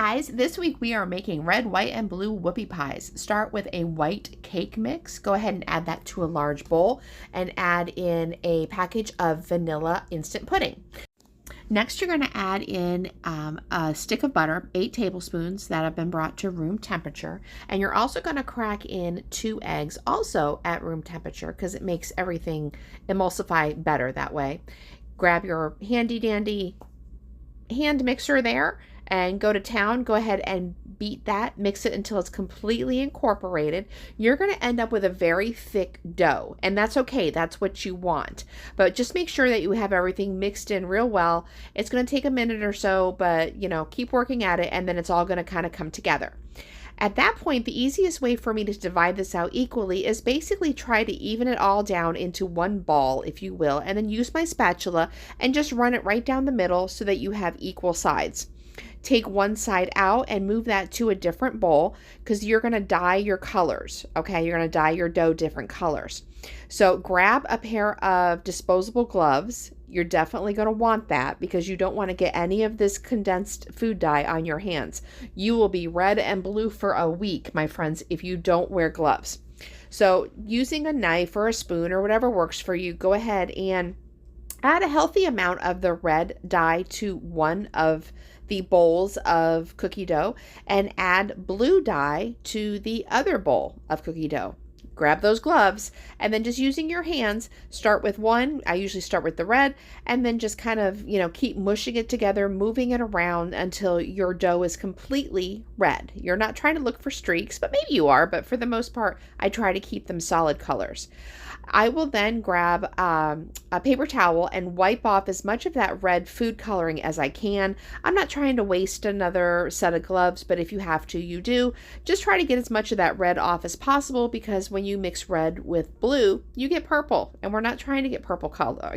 guys, this week we are making red, white, and blue whoopie pies. Start with a white cake mix. Go ahead and add that to a large bowl and add in a package of vanilla instant pudding. Next, you're going to add in a stick of butter, 8 tablespoons that have been brought to room temperature. And you're also going to crack in 2 eggs, also at room temperature, because it makes everything emulsify better that way. Grab your handy dandy hand mixer there and go to town. Go ahead and beat that, mix it until it's completely incorporated. You're going to end up with a very thick dough, and that's okay. That's what you want. But just make sure that you have everything mixed in real well. It's going to take a minute or so, but keep working at it, and then it's all going to kind of come together. At that point, the easiest way for me to divide this out equally is basically try to even it all down into one ball, if you will, and then use my spatula and just run it right down the middle so that you have equal sides. Take one side out and move that to a different bowl because you're going to dye your colors, okay? You're going to dye your dough different colors. So grab a pair of disposable gloves. You're definitely going to want that because you don't want to get any of this condensed food dye on your hands. You will be red and blue for a week, my friends, if you don't wear gloves. So using a knife or a spoon or whatever works for you, go ahead and add a healthy amount of the red dye to one of the bowls of cookie dough and add blue dye to the other bowl of cookie dough. Grab those gloves and then just using your hands, start with one. I usually start with the red and then just kind of, keep mushing it together, moving it around until your dough is completely red. You're not trying to look for streaks, but maybe you are, but for the most part, I try to keep them solid colors. I will then grab a paper towel and wipe off as much of that red food coloring as I can. I'm not trying to waste another set of gloves, but if you have to, you do. Just try to get as much of that red off as possible because when you mix red with blue, you get purple. And we're not trying to get purple color,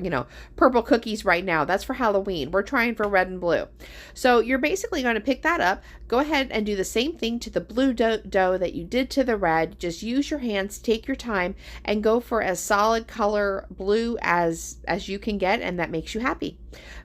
purple cookies right now. That's for Halloween. We're trying for red and blue. So you're basically going to pick that up. Go ahead and do the same thing to the blue dough that you did to the red. Just use your hands, take your time, and go for as solid color blue as you can get, and that makes you happy.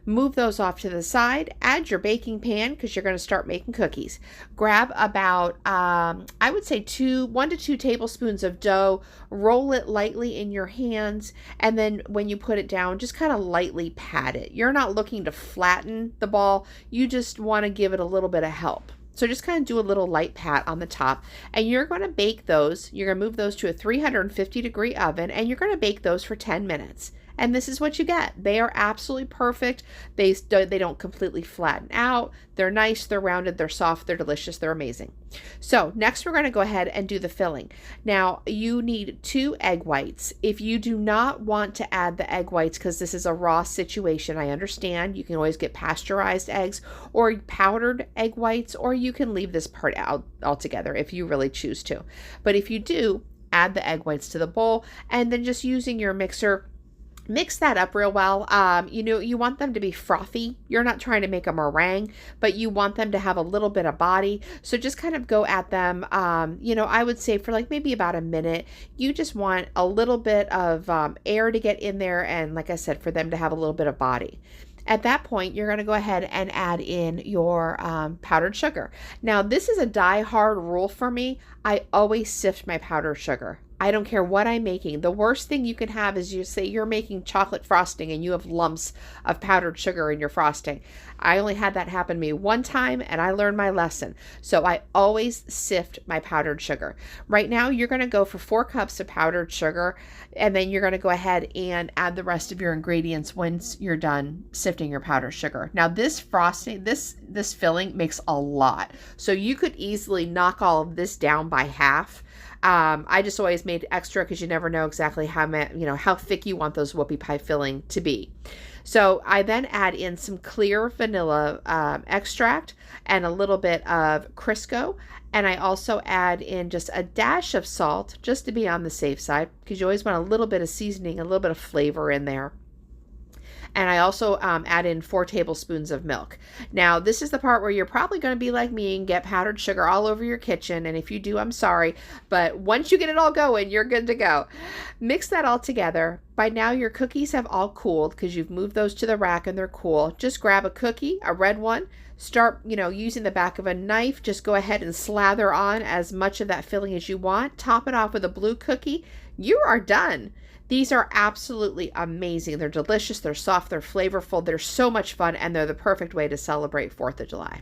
Move those off to the side. Add your baking pan because you're going to start making cookies. Grab about I would say 1 to 2 tablespoons of dough. Roll it lightly in your hands, and then when you put it down, just kind of lightly pat it. You're not looking to flatten the ball. You just want to give it a little bit of help. So just kind of do a little light pat on the top, and you're going to bake those. You're going to move those to a 350-degree oven, and you're going to bake those for 10 minutes. And this is what you get. They are absolutely perfect. They don't completely flatten out. They're nice, they're rounded, they're soft, they're delicious, they're amazing. So next we're going to go ahead and do the filling. Now you need 2 egg whites. If you do not want to add the egg whites because this is a raw situation, I understand. You can always get pasteurized eggs or powdered egg whites, or you can leave this part out altogether if you really choose to. But if you do, add the egg whites to the bowl and then just using your mixer, mix that up real well. You want them to be frothy. You're not trying to make a meringue, but you want them to have a little bit of body. So just kind of go at them, I would say for like maybe about a minute. You just want a little bit of air to get in there, and like I said, for them to have a little bit of body. At that point, you're going to go ahead and add in your powdered sugar. Now, this is a die-hard rule for me. I always sift my powdered sugar. I don't care what I'm making. The worst thing you can have is you say you're making chocolate frosting and you have lumps of powdered sugar in your frosting. I only had that happen to me one time and I learned my lesson. So I always sift my powdered sugar. Right now, you're going to go for 4 cups of powdered sugar, and then you're going to go ahead and add the rest of your ingredients once you're done sifting your powdered sugar. Now this frosting, this filling makes a lot. So you could easily knock all of this down by half. I just always made extra because you never know exactly how thick you want those whoopie pie filling to be. So I then add in some clear vanilla extract and a little bit of Crisco. And I also add in just a dash of salt just to be on the safe side because you always want a little bit of seasoning, a little bit of flavor in there. And I also add in 4 tablespoons of milk. Now, this is the part where you're probably going to be like me and get powdered sugar all over your kitchen. And if you do, I'm sorry. But once you get it all going, you're good to go. Mix that all together. By now, your cookies have all cooled because you've moved those to the rack and they're cool. Just grab a cookie, a red one. Start, using the back of a knife. Just go ahead and slather on as much of that filling as you want. Top it off with a blue cookie. You are done. These are absolutely amazing. They're delicious, they're soft, they're flavorful, they're so much fun, and they're the perfect way to celebrate 4th of July.